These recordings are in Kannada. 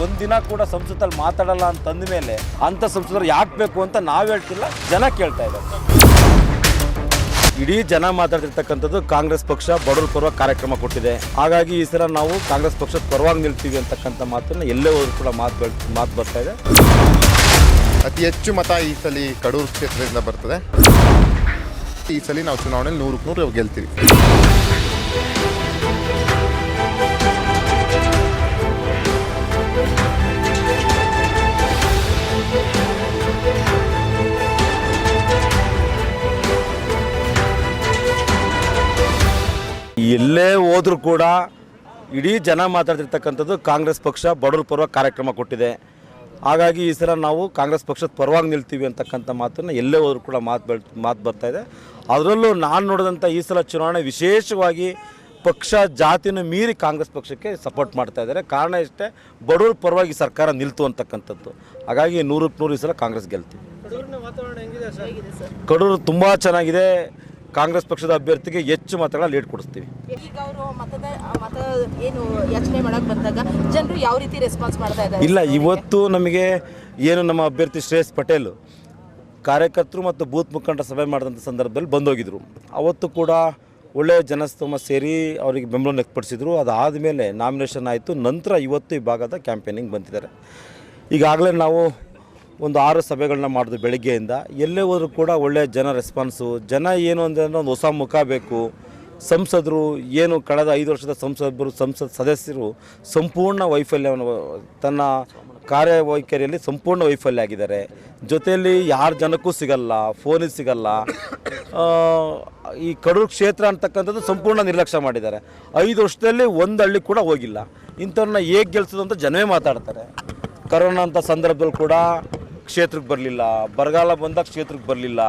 ಒಂದಿನ ಕೂಡ ಸಂಸತ್ತಲ್ಲಿ ಮಾತಾಡಲ್ಲ ಅಂತಂದ ಮೇಲೆ ಅಂಥ ಸಂಸದರು ಯಾಕೆ ಬೇಕು ಅಂತ ನಾವು ಹೇಳ್ತಿಲ್ಲ, ಜನ ಕೇಳ್ತಾ ಇದ್ದಾರೆ. ಇಡೀ ಜನ ಮಾತಾಡ್ತಿರ್ತಕ್ಕಂಥದ್ದು ಕಾಂಗ್ರೆಸ್ ಪಕ್ಷ ಬಡವರ ಪರವಾಗಿ ಕಾರ್ಯಕ್ರಮ ಕೊಟ್ಟಿದೆ. ಹಾಗಾಗಿ ಈ ಸಲ ನಾವು ಕಾಂಗ್ರೆಸ್ ಪಕ್ಷದ ಪರವಾಗಿ ನಿಲ್ತೀವಿ ಅಂತಕ್ಕಂಥ ಮಾತನ್ನು ಎಲ್ಲೇ ಹೋದ್ರೂ ಕೂಡ ಮಾತು ಬರ್ತಾ ಇದೆ. ಅತಿ ಹೆಚ್ಚು ಮತ ಈ ಸಲ ಕಡೂರು ಕ್ಷೇತ್ರದಿಂದ ಬರ್ತದೆ. ಈ ಸಲ ನಾವು ಚುನಾವಣೆಯಲ್ಲಿ 100ಕ್ಕೆ 100 ಗೆಲ್ತೀವಿ. ಎಲ್ಲೇ ಹೋದ್ರೂ ಕೂಡ ಇಡೀ ಜನ ಮಾತಾಡ್ತಿರ್ತಕ್ಕಂಥದ್ದು ಕಾಂಗ್ರೆಸ್ ಪಕ್ಷ ಬಡವರ ಪರವಾಗಿ ಕಾರ್ಯಕ್ರಮ ಕೊಟ್ಟಿದೆ. ಹಾಗಾಗಿ ಈ ಸಲ ನಾವು ಕಾಂಗ್ರೆಸ್ ಪಕ್ಷದ ಪರವಾಗಿ ನಿಲ್ತೀವಿ ಅಂತಕ್ಕಂಥ ಮಾತನ್ನು ಎಲ್ಲೇ ಹೋದ್ರೂ ಕೂಡ ಮಾತು ಬರ್ತಾ ಇದೆ. ಅದರಲ್ಲೂ ನಾನು ನೋಡಿದಂಥ ಈ ಸಲ ಚುನಾವಣೆ ವಿಶೇಷವಾಗಿ ಪಕ್ಷ ಜಾತಿನ ಮೀರಿ ಕಾಂಗ್ರೆಸ್ ಪಕ್ಷಕ್ಕೆ ಸಪೋರ್ಟ್ ಮಾಡ್ತಾ ಇದ್ದಾರೆ. ಕಾರಣ ಇಷ್ಟೇ, ಬಡವರ ಪರವಾಗಿ ಸರ್ಕಾರ ನಿಲ್ತು ಅಂತಕ್ಕಂಥದ್ದು. ಹಾಗಾಗಿ 100ಕ್ಕೆ 100 ಈ ಸಲ ಕಾಂಗ್ರೆಸ್ ಗೆಲ್ತೀವಿ. ಕಡೂರು ತುಂಬ ಚೆನ್ನಾಗಿದೆ. ಕಾಂಗ್ರೆಸ್ ಪಕ್ಷದ ಅಭ್ಯರ್ಥಿಗೆ ಹೆಚ್ಚು ಮತಗಳ ಲೀಡ್ ಕೊಡಿಸ್ತೀವಿ. ಈಗ ಅವರು ಮತ ಏನು ಯೋಚನೆ ಮಾಡಕ್ಕೆ ಬಂದಾಗ ಜನರು ಯಾವ ರೀತಿ ರೆಸ್ಪಾನ್ಸ್ ಮಾಡ್ತಾ ಇದ್ದಾರೆ? ಇಲ್ಲ, ಇವತ್ತು ನಮಗೆ ಏನು ನಮ್ಮ ಅಭ್ಯರ್ಥಿ ಶ್ರೇಯಸ್ ಪಟೇಲ್ ಕಾರ್ಯಕರ್ತರು ಮತ್ತು ಬೂತ್ ಮುಖಂಡರ ಸಭೆ ಮಾಡಿದಂಥ ಸಂದರ್ಭದಲ್ಲಿ ಬಂದೋಗಿದ್ರು. ಅವತ್ತು ಕೂಡ ಒಳ್ಳೆಯ ಜನಸ್ತೋಮ ಸೇರಿ ಅವರಿಗೆ ಬೆಂಬಲ ವ್ಯಕ್ತಪಡಿಸಿದರು. ಅದಾದಮೇಲೆ ನಾಮಿನೇಷನ್ ಆಯಿತು. ನಂತರ ಇವತ್ತು ಈ ಭಾಗದ ಕ್ಯಾಂಪೇನಿಂಗ್ ಬಂದಿದ್ದಾರೆ. ಈಗಾಗಲೇ ನಾವು ಒಂದು 6 ಸಭೆಗಳನ್ನ ಮಾಡಿದ್ವಿ ಬೆಳಗ್ಗೆಯಿಂದ. ಎಲ್ಲೇ ಹೋದರೂ ಕೂಡ ಒಳ್ಳೆಯ ಜನ ರೆಸ್ಪಾನ್ಸು. ಜನ ಏನು ಅಂದರೆ ಒಂದು ಹೊಸ ಮುಖ ಬೇಕು. ಸಂಸದರು ಏನು ಕಳೆದ 5 ವರ್ಷದ ಸಂಸತ್ ಸದಸ್ಯರು ಸಂಪೂರ್ಣ ವೈಫಲ್ಯವನ್ನು ತನ್ನ ಕಾರ್ಯವೈಖರಿಯಲ್ಲಿ ಸಂಪೂರ್ಣ ವೈಫಲ್ಯ ಆಗಿದ್ದಾರೆ. ಜೊತೆಯಲ್ಲಿ ಯಾರು ಜನಕ್ಕೂ ಸಿಗಲ್ಲ, ಫೋನಿಗೆ ಸಿಗಲ್ಲ. ಈ ಕಡೂರು ಕ್ಷೇತ್ರ ಅಂತಕ್ಕಂಥದ್ದು ಸಂಪೂರ್ಣ ನಿರ್ಲಕ್ಷ್ಯ ಮಾಡಿದ್ದಾರೆ. 5 ವರ್ಷದಲ್ಲಿ ಒಂದು ಹಳ್ಳಿ ಕೂಡ ಹೋಗಿಲ್ಲ. ಇಂಥವ್ರನ್ನ ಹೇಗೆ ಗೆಲ್ಸೋದು ಅಂತ ಜನವೇ ಮಾತಾಡ್ತಾರೆ. ಕರೋನಾ ಅಂತ ಸಂದರ್ಭದಲ್ಲಿ ಕೂಡ ಕ್ಷೇತ್ರಕ್ಕೆ ಬರಲಿಲ್ಲ, ಬರಗಾಲ ಬಂದಾಗ ಕ್ಷೇತ್ರಕ್ಕೆ ಬರಲಿಲ್ಲ.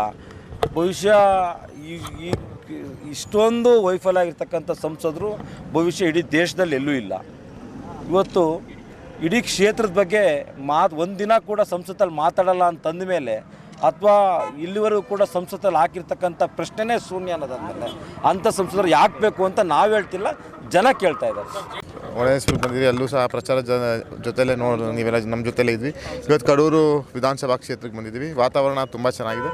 ಭವಿಷ್ಯ ಇಷ್ಟೊಂದು ವೈಫಲ್ಯ ಆಗಿರ್ತಕ್ಕಂಥ ಸಂಸದರು ಭವಿಷ್ಯ ಇಡೀ ದೇಶದಲ್ಲಿ ಎಲ್ಲೂ ಇಲ್ಲ. ಇವತ್ತು ಇಡೀ ಕ್ಷೇತ್ರದ ಬಗ್ಗೆ ಒಂದಿನ ಕೂಡ ಸಂಸತ್ತಲ್ಲಿ ಮಾತಾಡಲ್ಲ ಅಂತಂದ ಮೇಲೆ, ಅಥವಾ ಇಲ್ಲಿವರೆಗೂ ಕೂಡ ಸಂಸತ್ತಲ್ಲಿ ಹಾಕಿರ್ತಕ್ಕಂಥ ಪ್ರಶ್ನೆನೇ ಶೂನ್ಯ ಅನ್ನೋದಂದರೆ ಅಂಥ ಸಂಸದರು ಯಾಕೆ ಬೇಕು ಅಂತ ನಾವು ಹೇಳ್ತಿಲ್ಲ, ಜನ ಕೇಳ್ತಾ ಇದ್ದಾರೆ. ಒಳ್ಳೆಯ ಬಂದಿದ್ವಿ. ಅಲ್ಲೂ ಸಹ ಪ್ರಚಾರ ಜೊತೆಲೇ ನೀವೆಲ್ಲ ನಮ್ಮ ಜೊತೆಲೇ ಇದ್ವಿ. ಇವತ್ತು ಕಡೂರು ವಿಧಾನಸಭಾ ಕ್ಷೇತ್ರಕ್ಕೆ ಬಂದಿದ್ವಿ. ವಾತಾವರಣ ತುಂಬ ಚೆನ್ನಾಗಿದೆ.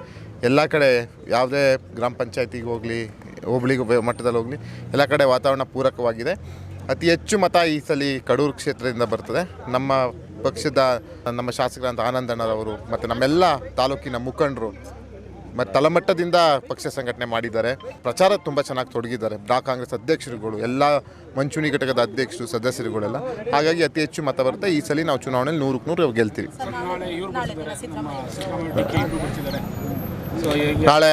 ಎಲ್ಲ ಕಡೆ ಯಾವುದೇ ಗ್ರಾಮ ಪಂಚಾಯತಿಗೆ ಹೋಗಲಿ, ಹೋಬಳಿಗೆ ಮಟ್ಟದಲ್ಲಿ ಹೋಗಲಿ, ಎಲ್ಲ ಕಡೆ ವಾತಾವರಣ ಪೂರಕವಾಗಿದೆ. ಅತಿ ಹೆಚ್ಚು ಮತ ಈ ಸಲ ಕಡೂರು ಕ್ಷೇತ್ರದಿಂದ ಬರ್ತದೆ. ನಮ್ಮ ಪಕ್ಷದ ನಮ್ಮ ಶಾಸಕರಂತ ಆನಂದಣ್ಣರವರು ಮತ್ತು ನಮ್ಮೆಲ್ಲ ತಾಲೂಕಿನ ಮುಖಂಡರು ಮತ್ತು ತಳಮಟ್ಟದಿಂದ ಪಕ್ಷ ಸಂಘಟನೆ ಮಾಡಿದ್ದಾರೆ. ಪ್ರಚಾರ ತುಂಬ ಚೆನ್ನಾಗಿ ತೊಡಗಿದ್ದಾರೆ. ಬ್ಲಾಕ್ ಕಾಂಗ್ರೆಸ್ ಅಧ್ಯಕ್ಷರುಗಳು, ಎಲ್ಲ ಮಂಚೂಣಿ ಘಟಕದ ಅಧ್ಯಕ್ಷರು, ಸದಸ್ಯರುಗಳೆಲ್ಲ. ಹಾಗಾಗಿ ಅತಿ ಹೆಚ್ಚು ಮತ ಬರುತ್ತೆ. ಈ ಸಲ ನಾವು ಚುನಾವಣೆಯಲ್ಲಿ 100ಕ್ಕೆ 100 ಗೆಲ್ತೀವಿ. ನಾಳೆ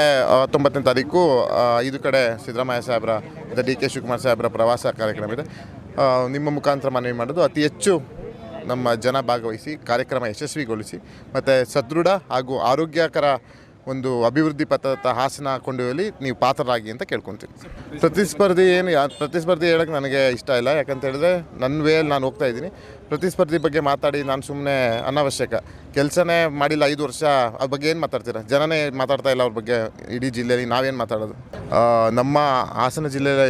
19ನೇ ತಾರೀಕು 5 ಕಡೆ ಸಿದ್ದರಾಮಯ್ಯ ಸಾಹೇಬ್ರ ಮತ್ತು ಡಿ ಕೆ ಶಿವಕುಮಾರ್ ಸಾಹೇಬ್ರ ಪ್ರವಾಸ ಕಾರ್ಯಕ್ರಮ ಇದೆ. ನಿಮ್ಮ ಮುಖಾಂತರ ಮನವಿ ಮಾಡೋದು, ಅತಿ ಹೆಚ್ಚು ನಮ್ಮ ಜನ ಭಾಗವಹಿಸಿ ಕಾರ್ಯಕ್ರಮ ಯಶಸ್ವಿಗೊಳಿಸಿ ಮತ್ತು ಸದೃಢ ಹಾಗೂ ಆರೋಗ್ಯಕರ ಒಂದು ಅಭಿವೃದ್ಧಿ ಪಥದ ಹಾಸನ ಕೊಂಡೊಯ್ಯಲಿ ನೀವು ಪಾತ್ರರಾಗಿ ಅಂತ ಕೇಳ್ಕೊತೀನಿ. ಪ್ರತಿಸ್ಪರ್ಧಿ ಹೇಳೋಕ್ಕೆ ನನಗೆ ಇಷ್ಟ ಇಲ್ಲ. ಯಾಕಂತ ಹೇಳಿದ್ರೆ ನನ್ನ ವೇಯಲ್ಲಿ ನಾನು ಹೋಗ್ತಾ ಇದ್ದೀನಿ. ಪ್ರತಿಸ್ಪರ್ಧಿ ಬಗ್ಗೆ ಮಾತಾಡಿ ನಾನು ಸುಮ್ಮನೆ ಅನಾವಶ್ಯಕ. ಕೆಲಸನೇ ಮಾಡಿಲ್ಲ 5 ವರ್ಷ, ಅದ್ರ ಬಗ್ಗೆ ಏನು ಮಾತಾಡ್ತೀರಾ? ಜನನೇ ಮಾತಾಡ್ತಾ ಇಲ್ಲ ಅವ್ರ ಬಗ್ಗೆ. ಇಡೀ ಜಿಲ್ಲೆಯಲ್ಲಿ ನಾವೇನು ಮಾತಾಡೋದು? ನಮ್ಮ ಹಾಸನ ಜಿಲ್ಲೆಯ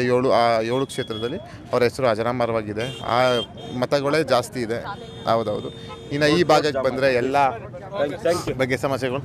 7 ಕ್ಷೇತ್ರದಲ್ಲಿ ಅವರ ಹೆಸರು ಅಜರಾಮರವಾಗಿದೆ. ಆ ಮತಗಳೇ ಜಾಸ್ತಿ ಇದೆ. ಹೌದೌದು. ಇನ್ನು ಈ ಭಾಗಕ್ಕೆ ಬಂದರೆ ಎಲ್ಲ ಬಗ್ಗೆ ಸಮಸ್ಯೆಗಳು